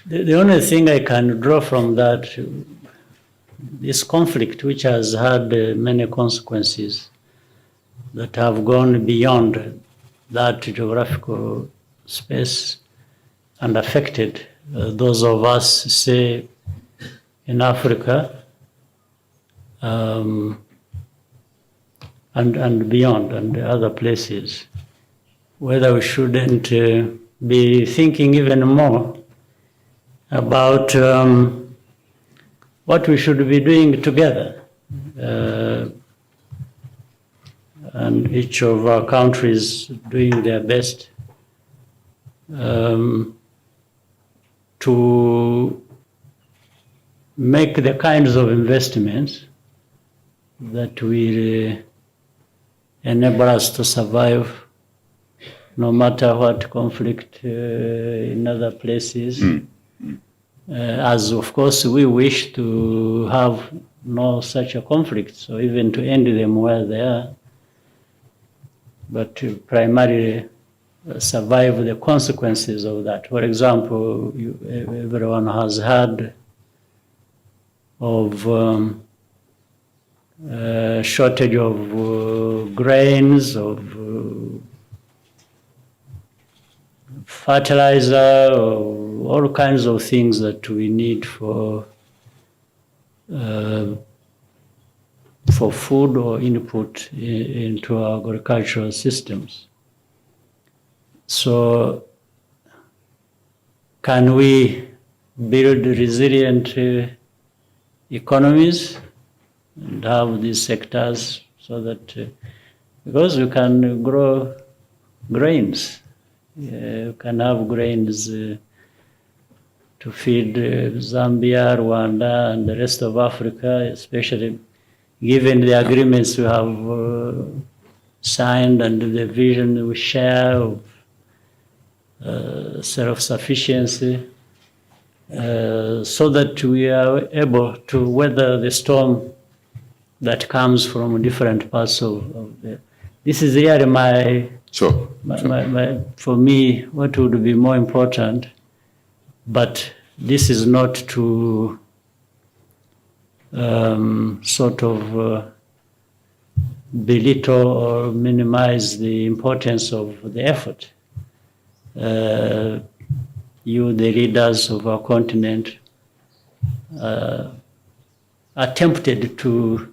The only thing I can draw from that, this conflict, which has had many consequences that have gone beyond that geographical space and affected those of us, say, in Africa and beyond and other places, whether we shouldn't be thinking even more about what we should be doing together. And each of our countries doing their best to make the kinds of investments that will enable us to survive no matter what conflict in other places. As of course we wish to have no such a conflict, so even to end them where they are, but to primarily survive the consequences of that. For example, everyone has heard of shortage of grains, of fertilizer, all kinds of things that we need for food or input into our agricultural systems. So can we build resilient economies and have these sectors so that, because we can grow grains, you can have grains to feed Zambia, Rwanda, and the rest of Africa, especially given the agreements we have signed and the vision we share of self-sufficiency, so that we are able to weather the storm that comes from different parts of the. This is really my. Sure. For me, what would be more important, but this is not to sort of belittle or minimize the importance of the effort. You, the leaders of our continent, attempted to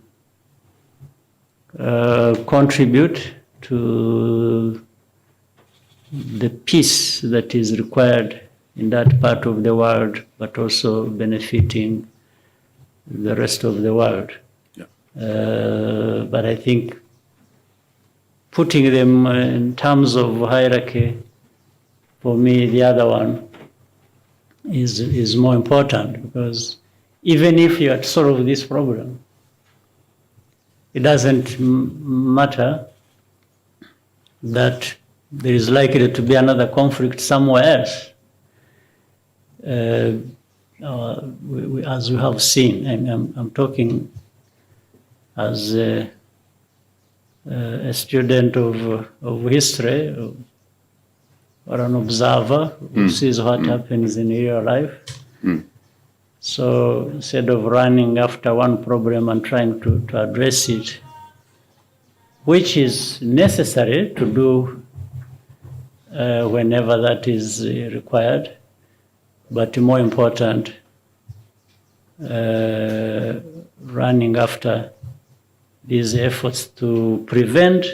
contribute to the peace that is required in that part of the world, but also benefiting the rest of the world. Yeah. But I think putting them in terms of hierarchy, for me, the other one is more important, because even if you are to solve this problem, it doesn't matter that there is likely to be another conflict somewhere else. As we have seen, and I'm talking as a student of history, or an observer who sees what happens in real life. So instead of running after one problem and trying to address it, which is necessary to do whenever that is required, but more important, running after these efforts to prevent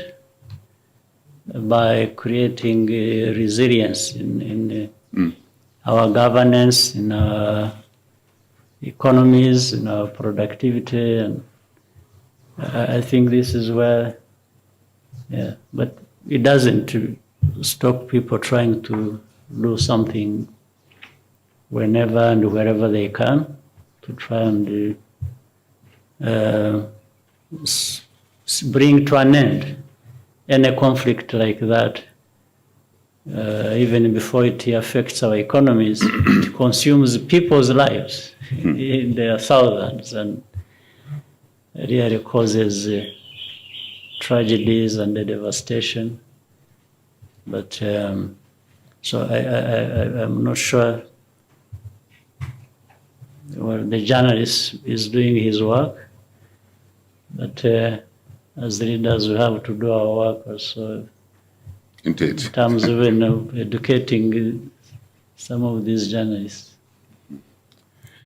by creating resilience in our governance, in our economies, in our productivity, and I think this is where, yeah, but it doesn't stop people trying to do something whenever and wherever they can to try and bring to an end any conflict like that. Even before it affects our economies, it consumes people's lives in their thousands and really causes tragedies and devastation. But so I'm not sure well, the journalist is doing his work, but as leaders, we have to do our work also. Indeed. In terms of educating some of these journalists.